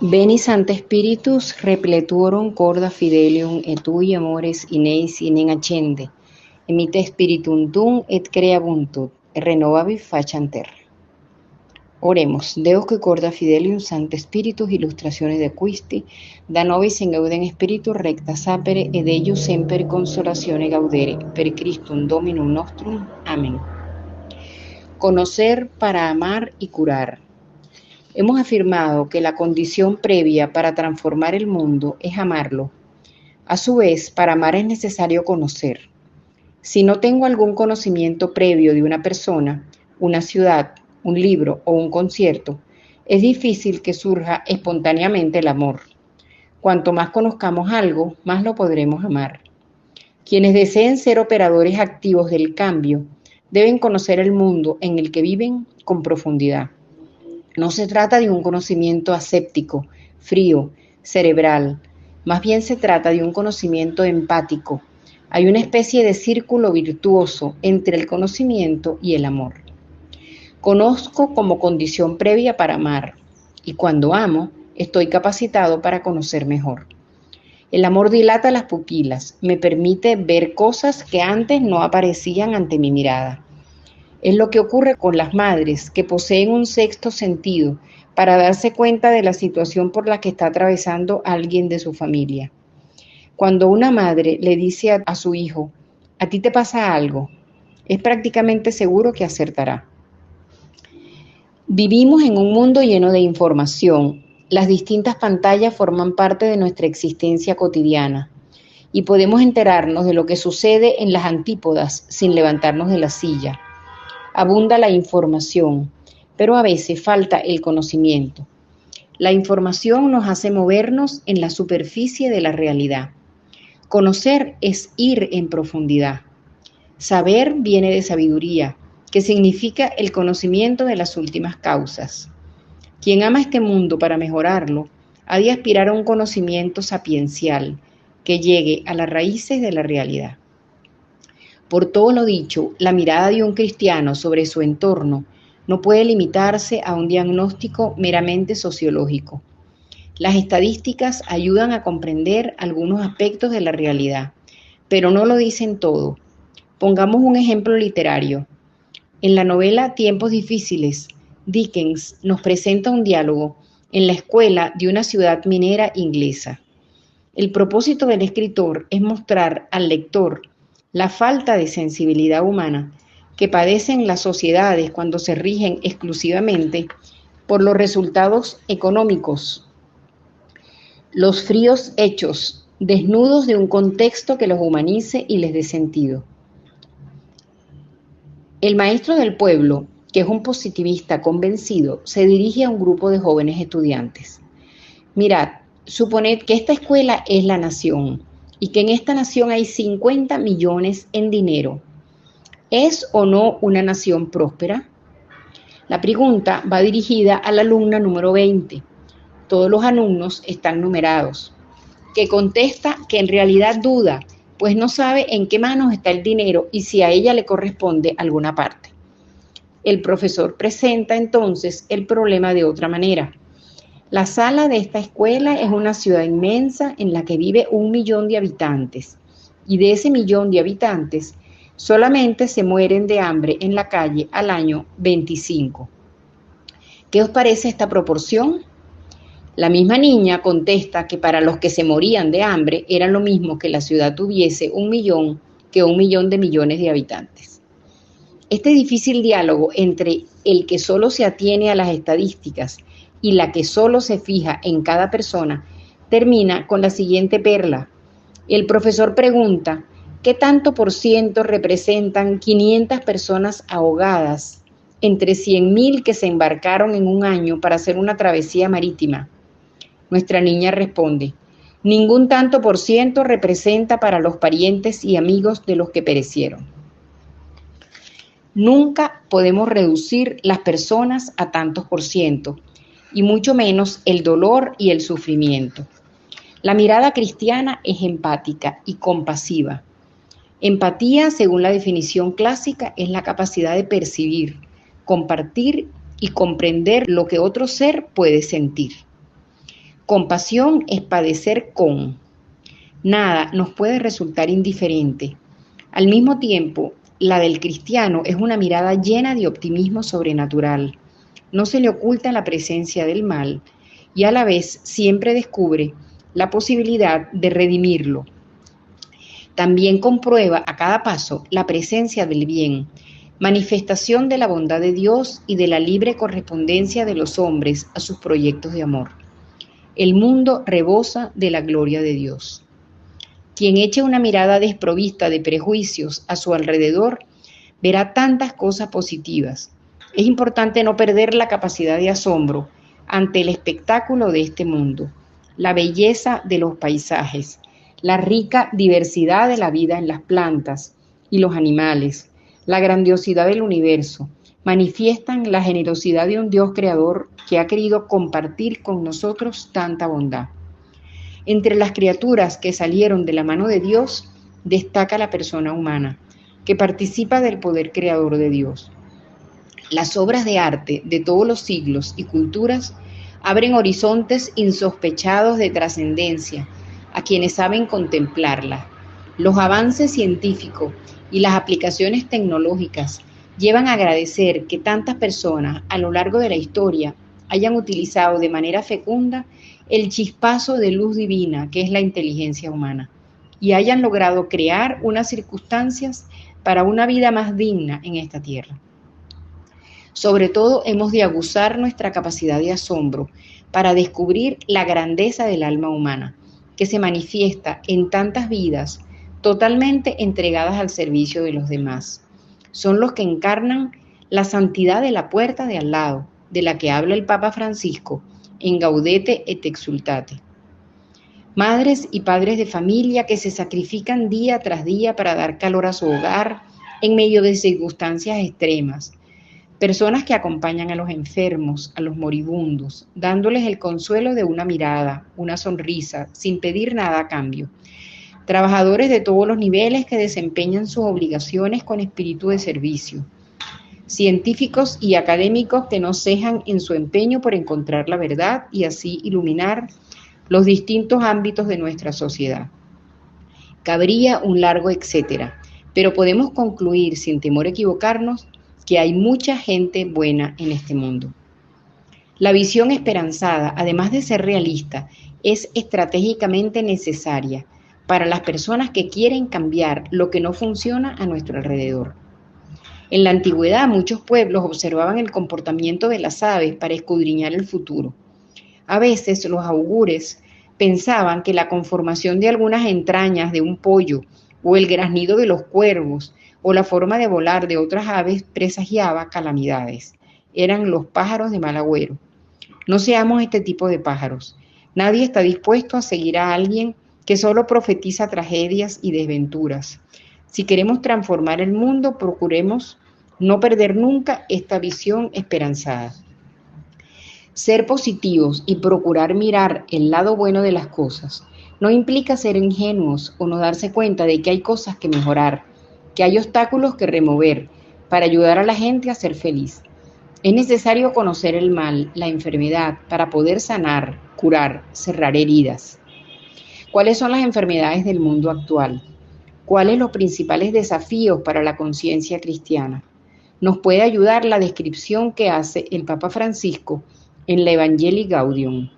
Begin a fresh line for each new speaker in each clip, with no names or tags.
Veni Sancte Spiritus repletuorum corda fidelium et tui amores ineis inen accende, emite spiritum tuum et creabuntut, renovavi faciem terra. Oremos, Deus que corda fidelium Sancte Spiritus illustrationes de quisti, da nobis in gaudem spiritus recta sapere ed eius semper consolatione gaudere, per Christum Dominum nostrum. Amén. Conocer para amar y curar. Hemos afirmado que la condición previa para transformar el mundo es amarlo. A su vez, para amar es necesario conocer. Si no tengo algún conocimiento previo de una persona, una ciudad, un libro o un concierto, es difícil que surja espontáneamente el amor. Cuanto más conozcamos algo, más lo podremos amar. Quienes deseen ser operadores activos del cambio, deben conocer el mundo en el que viven con profundidad. No se trata de un conocimiento aséptico, frío, cerebral. Más bien se trata de un conocimiento empático. Hay una especie de círculo virtuoso entre el conocimiento y el amor. Conozco como condición previa para amar, y cuando amo, estoy capacitado para conocer mejor. El amor dilata las pupilas, me permite ver cosas que antes no aparecían ante mi mirada. Es lo que ocurre con las madres que poseen un sexto sentido para darse cuenta de la situación por la que está atravesando alguien de su familia. Cuando una madre le dice a su hijo, ¿a ti te pasa algo?, es prácticamente seguro que acertará. Vivimos en un mundo lleno de información. Las distintas pantallas forman parte de nuestra existencia cotidiana y podemos enterarnos de lo que sucede en las antípodas sin levantarnos de la silla. Abunda la información, pero a veces falta el conocimiento. La información nos hace movernos en la superficie de la realidad. Conocer es ir en profundidad. Saber viene de sabiduría, que significa el conocimiento de las últimas causas. Quien ama este mundo para mejorarlo, ha de aspirar a un conocimiento sapiencial que llegue a las raíces de la realidad. Por todo lo dicho, la mirada de un cristiano sobre su entorno no puede limitarse a un diagnóstico meramente sociológico. Las estadísticas ayudan a comprender algunos aspectos de la realidad, pero no lo dicen todo. Pongamos un ejemplo literario. En la novela Tiempos difíciles, Dickens nos presenta un diálogo en la escuela de una ciudad minera inglesa. El propósito del escritor es mostrar al lector la falta de sensibilidad humana que padecen las sociedades cuando se rigen exclusivamente por los resultados económicos, los fríos hechos, desnudos de un contexto que los humanice y les dé sentido. El maestro del pueblo, que es un positivista convencido, se dirige a un grupo de jóvenes estudiantes. Mirad, suponed que esta escuela es la nación y que en esta nación hay 50 millones en dinero. ¿Es o no una nación próspera? La pregunta va dirigida a la alumna número 20. Todos los alumnos están numerados, que contesta que en realidad duda, pues no sabe en qué manos está el dinero y si a ella le corresponde alguna parte. El profesor presenta entonces el problema de otra manera. La sala de esta escuela es una ciudad inmensa en la que vive 1 millón de habitantes, y de ese 1 millón de habitantes solamente se mueren de hambre en la calle al año 25. ¿Qué os parece esta proporción? La misma niña contesta que para los que se morían de hambre era lo mismo que la ciudad tuviese 1 millón que 1 millón de millones de habitantes. Este difícil diálogo entre el que solo se atiene a las estadísticas y la que solo se fija en cada persona termina con la siguiente perla. El profesor pregunta, ¿qué tanto por ciento representan 500 personas ahogadas entre 100.000 que se embarcaron en un año para hacer una travesía marítima? Nuestra niña responde, ningún tanto por ciento representa para los parientes y amigos de los que perecieron. Nunca podemos reducir las personas a tantos por ciento, y mucho menos el dolor y el sufrimiento. La mirada cristiana es empática y compasiva. Empatía, según la definición clásica, es la capacidad de percibir, compartir y comprender lo que otro ser puede sentir. Compasión es padecer con. Nada nos puede resultar indiferente. Al mismo tiempo, la del cristiano es una mirada llena de optimismo sobrenatural. No se le oculta la presencia del mal y a la vez siempre descubre la posibilidad de redimirlo. También comprueba a cada paso la presencia del bien, manifestación de la bondad de Dios y de la libre correspondencia de los hombres a sus proyectos de amor. El mundo rebosa de la gloria de Dios. Quien eche una mirada desprovista de prejuicios a su alrededor verá tantas cosas positivas. Es importante no perder la capacidad de asombro ante el espectáculo de este mundo, la belleza de los paisajes, la rica diversidad de la vida en las plantas y los animales, la grandiosidad del universo, manifiestan la generosidad de un Dios creador que ha querido compartir con nosotros tanta bondad. Entre las criaturas que salieron de la mano de Dios, destaca la persona humana, que participa del poder creador de Dios. Las obras de arte de todos los siglos y culturas abren horizontes insospechados de trascendencia a quienes saben contemplarla. Los avances científicos y las aplicaciones tecnológicas llevan a agradecer que tantas personas a lo largo de la historia hayan utilizado de manera fecunda el chispazo de luz divina que es la inteligencia humana y hayan logrado crear unas circunstancias para una vida más digna en esta tierra. Sobre todo hemos de aguzar nuestra capacidad de asombro para descubrir la grandeza del alma humana, que se manifiesta en tantas vidas totalmente entregadas al servicio de los demás. Son los que encarnan la santidad de la puerta de al lado, de la que habla el Papa Francisco en Gaudete et Exsultate. Madres y padres de familia que se sacrifican día tras día para dar calor a su hogar en medio de circunstancias extremas. Personas que acompañan a los enfermos, a los moribundos, dándoles el consuelo de una mirada, una sonrisa, sin pedir nada a cambio. Trabajadores de todos los niveles que desempeñan sus obligaciones con espíritu de servicio. Científicos y académicos que no cejan en su empeño por encontrar la verdad y así iluminar los distintos ámbitos de nuestra sociedad. Cabría un largo etcétera, pero podemos concluir sin temor a equivocarnos que hay mucha gente buena en este mundo. La visión esperanzada, además de ser realista, es estratégicamente necesaria para las personas que quieren cambiar lo que no funciona a nuestro alrededor. En la antigüedad, muchos pueblos observaban el comportamiento de las aves para escudriñar el futuro. A veces los augures pensaban que la conformación de algunas entrañas de un pollo o el graznido de los cuervos o la forma de volar de otras aves presagiaba calamidades. Eran los pájaros de mal agüero. No seamos este tipo de pájaros. Nadie está dispuesto a seguir a alguien que solo profetiza tragedias y desventuras. Si queremos transformar el mundo, procuremos no perder nunca esta visión esperanzada. Ser positivos y procurar mirar el lado bueno de las cosas no implica ser ingenuos o no darse cuenta de que hay cosas que mejorar, que hay obstáculos que remover para ayudar a la gente a ser feliz. Es necesario conocer el mal, la enfermedad, para poder sanar, curar, cerrar heridas. ¿Cuáles son las enfermedades del mundo actual? ¿Cuáles los principales desafíos para la conciencia cristiana? Nos puede ayudar la descripción que hace el Papa Francisco en la Evangelii Gaudium.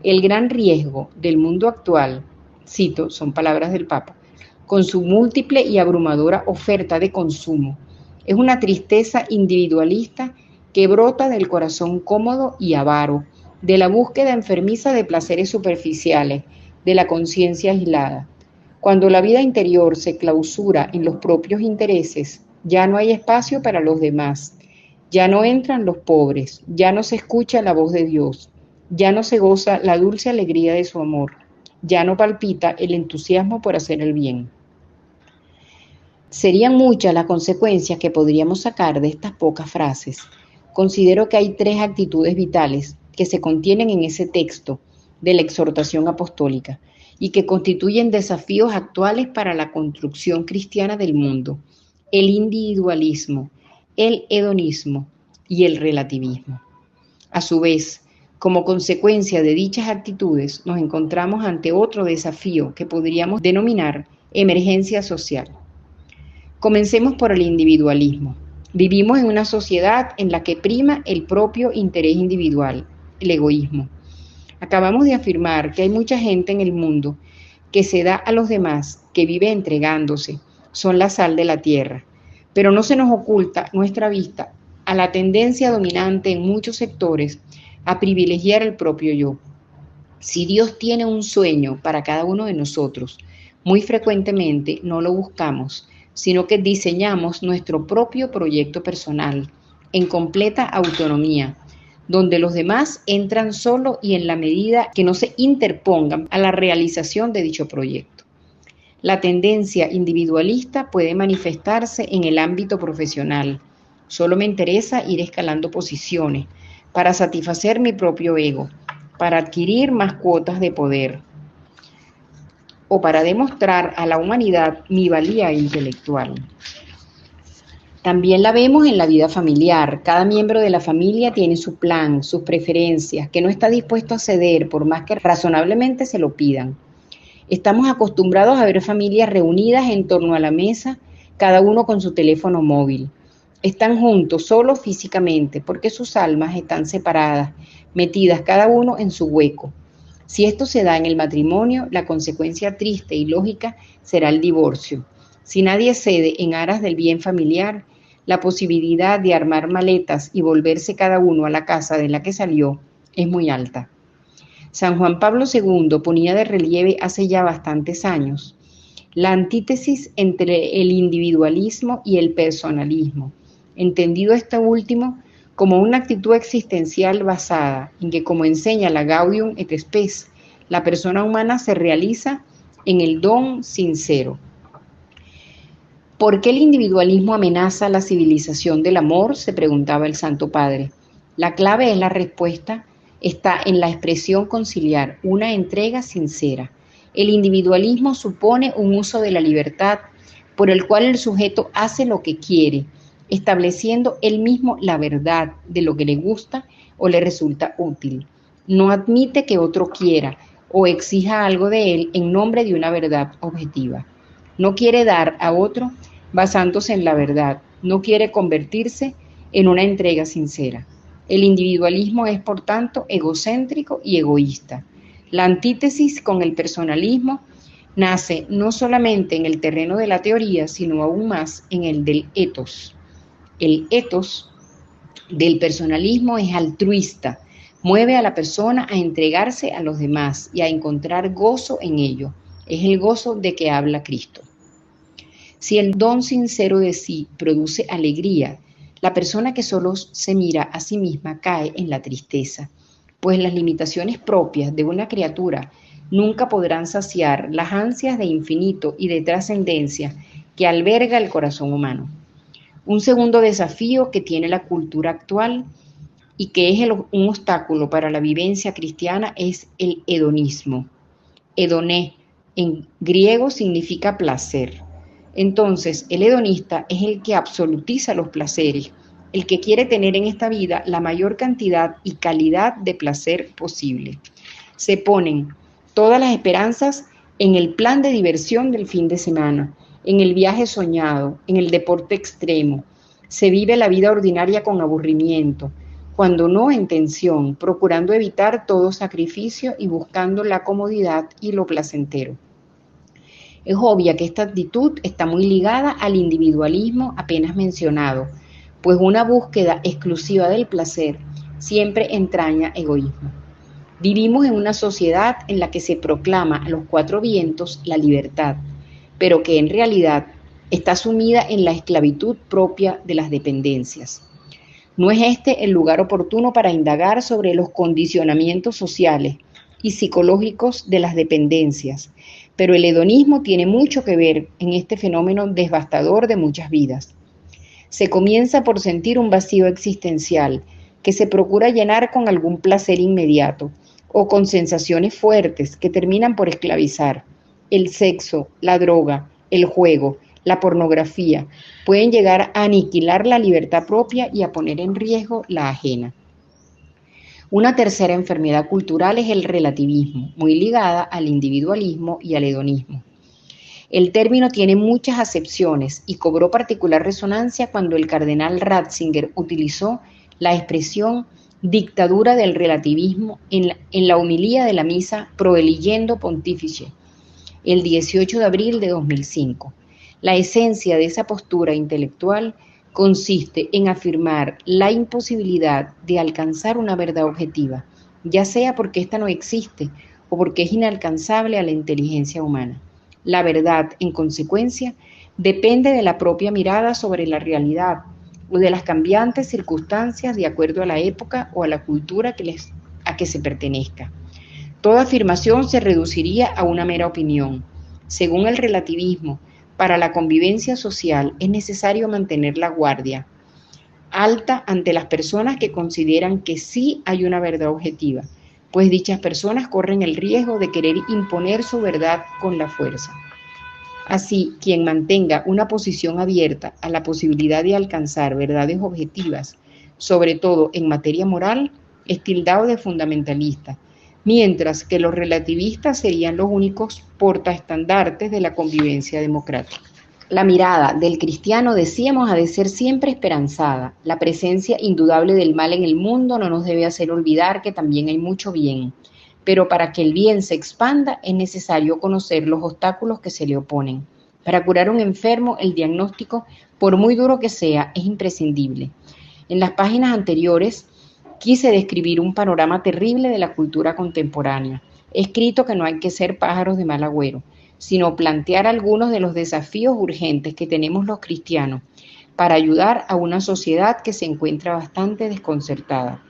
El gran riesgo del mundo actual, cito, son palabras del Papa, con su múltiple y abrumadora oferta de consumo, es una tristeza individualista que brota del corazón cómodo y avaro, de la búsqueda enfermiza de placeres superficiales, de la conciencia aislada. Cuando la vida interior se clausura en los propios intereses, ya no hay espacio para los demás, ya no entran los pobres, ya no se escucha la voz de Dios, ya no se goza la dulce alegría de su amor, ya no palpita el entusiasmo por hacer el bien. Serían muchas las consecuencias que podríamos sacar de estas pocas frases. Considero que hay 3 actitudes vitales que se contienen en ese texto de la exhortación apostólica y que constituyen desafíos actuales para la construcción cristiana del mundo: el individualismo, el hedonismo y el relativismo. A su vez, Como consecuencia de dichas actitudes, nos encontramos ante otro desafío que podríamos denominar emergencia social. Comencemos por el individualismo. Vivimos en una sociedad en la que prima el propio interés individual, el egoísmo. Acabamos de afirmar que hay mucha gente en el mundo que se da a los demás, que vive entregándose, son la sal de la tierra. Pero no se nos oculta nuestra vista a la tendencia dominante en muchos sectores a privilegiar el propio yo. Si Dios tiene un sueño para cada uno de nosotros, muy frecuentemente no lo buscamos, sino que diseñamos nuestro propio proyecto personal, en completa autonomía, donde los demás entran solo y en la medida que no se interpongan a la realización de dicho proyecto. La tendencia individualista puede manifestarse en el ámbito profesional. Solo me interesa ir escalando posiciones para satisfacer mi propio ego, para adquirir más cuotas de poder o para demostrar a la humanidad mi valía intelectual. También la vemos en la vida familiar. Cada miembro de la familia tiene su plan, sus preferencias, que no está dispuesto a ceder por más que razonablemente se lo pidan. Estamos acostumbrados a ver familias reunidas en torno a la mesa, cada uno con su teléfono móvil. Están juntos, solo físicamente, porque sus almas están separadas, metidas cada uno en su hueco. Si esto se da en el matrimonio, la consecuencia triste y lógica será el divorcio. Si nadie cede en aras del bien familiar, la posibilidad de armar maletas y volverse cada uno a la casa de la que salió es muy alta. San Juan Pablo II ponía de relieve hace ya bastantes años la antítesis entre el individualismo y el personalismo, entendido este último como una actitud existencial basada en que, como enseña la Gaudium et Spes, la persona humana se realiza en el don sincero. ¿Por qué el individualismo amenaza la civilización del amor?, se preguntaba el Santo Padre. La clave es la respuesta, está en la expresión conciliar, una entrega sincera. El individualismo supone un uso de la libertad por el cual el sujeto hace lo que quiere, estableciendo él mismo la verdad de lo que le gusta o le resulta útil. No admite que otro quiera o exija algo de él en nombre de una verdad objetiva. No quiere dar a otro basándose en la verdad, no quiere convertirse en una entrega sincera. El individualismo es, por tanto, egocéntrico y egoísta. La antítesis con el personalismo nace no solamente en el terreno de la teoría, sino aún más en el del ethos. El ethos del personalismo es altruista, mueve a la persona a entregarse a los demás y a encontrar gozo en ello. Es el gozo de que habla Cristo. Si el don sincero de sí produce alegría, la persona que solo se mira a sí misma cae en la tristeza, pues las limitaciones propias de una criatura nunca podrán saciar las ansias de infinito y de trascendencia que alberga el corazón humano. Un segundo desafío que tiene la cultura actual y que es un obstáculo para la vivencia cristiana es el hedonismo. Hedoné en griego significa placer. Entonces, el hedonista es el que absolutiza los placeres, el que quiere tener en esta vida la mayor cantidad y calidad de placer posible. Se ponen todas las esperanzas en el plan de diversión del fin de semana, en el viaje soñado, en el deporte extremo. Se vive la vida ordinaria con aburrimiento, cuando no en tensión, procurando evitar todo sacrificio y buscando la comodidad y lo placentero. Es obvia que esta actitud está muy ligada al individualismo apenas mencionado, pues una búsqueda exclusiva del placer siempre entraña egoísmo. Vivimos en una sociedad en la que se proclama a los cuatro vientos la libertad, pero que en realidad está sumida en la esclavitud propia de las dependencias. No es este el lugar oportuno para indagar sobre los condicionamientos sociales y psicológicos de las dependencias, pero el hedonismo tiene mucho que ver en este fenómeno devastador de muchas vidas. Se comienza por sentir un vacío existencial que se procura llenar con algún placer inmediato o con sensaciones fuertes que terminan por esclavizar. El sexo, la droga, el juego, la pornografía pueden llegar a aniquilar la libertad propia y a poner en riesgo la ajena. Una tercera enfermedad cultural es el relativismo, muy ligada al individualismo y al hedonismo. El término tiene muchas acepciones y cobró particular resonancia cuando el cardenal Ratzinger utilizó la expresión dictadura del relativismo en la homilía de la misa Proeligendo Pontifice, el 18 de abril de 2005. La esencia de esa postura intelectual consiste en afirmar la imposibilidad de alcanzar una verdad objetiva, ya sea porque ésta no existe o porque es inalcanzable a la inteligencia humana. La verdad, en consecuencia, depende de la propia mirada sobre la realidad o de las cambiantes circunstancias de acuerdo a la época o a la cultura a que se pertenezca. Toda afirmación se reduciría a una mera opinión. Según el relativismo, para la convivencia social es necesario mantener la guardia alta ante las personas que consideran que sí hay una verdad objetiva, pues dichas personas corren el riesgo de querer imponer su verdad con la fuerza. Así, quien mantenga una posición abierta a la posibilidad de alcanzar verdades objetivas, sobre todo en materia moral, es tildado de fundamentalista, mientras que los relativistas serían los únicos portaestandartes de la convivencia democrática. La mirada del cristiano, decíamos, ha de ser siempre esperanzada. La presencia indudable del mal en el mundo no nos debe hacer olvidar que también hay mucho bien. Pero para que el bien se expanda es necesario conocer los obstáculos que se le oponen. Para curar a un enfermo, el diagnóstico, por muy duro que sea, es imprescindible. En las páginas anteriores quise describir un panorama terrible de la cultura contemporánea. He escrito que no hay que ser pájaros de mal agüero, sino plantear algunos de los desafíos urgentes que tenemos los cristianos para ayudar a una sociedad que se encuentra bastante desconcertada.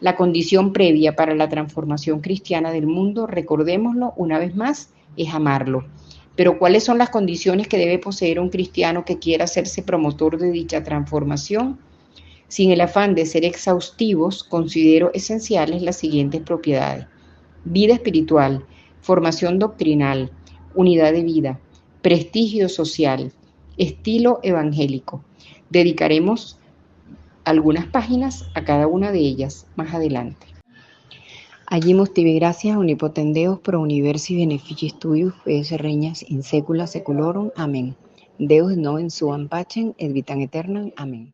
La condición previa para la transformación cristiana del mundo, recordémoslo una vez más, es amarlo. Pero ¿cuáles son las condiciones que debe poseer un cristiano que quiera hacerse promotor de dicha transformación? Sin el afán de ser exhaustivos, considero esenciales las siguientes propiedades: vida espiritual, formación doctrinal, unidad de vida, prestigio social, estilo evangélico. Dedicaremos algunas páginas a cada una de ellas más adelante. Agimus tibi gracias omnipotenteus pro universi benefici studius PS regnas in saecula saeculorum. Amén. Deus noven suam pacem et vitam aeternam. Amén.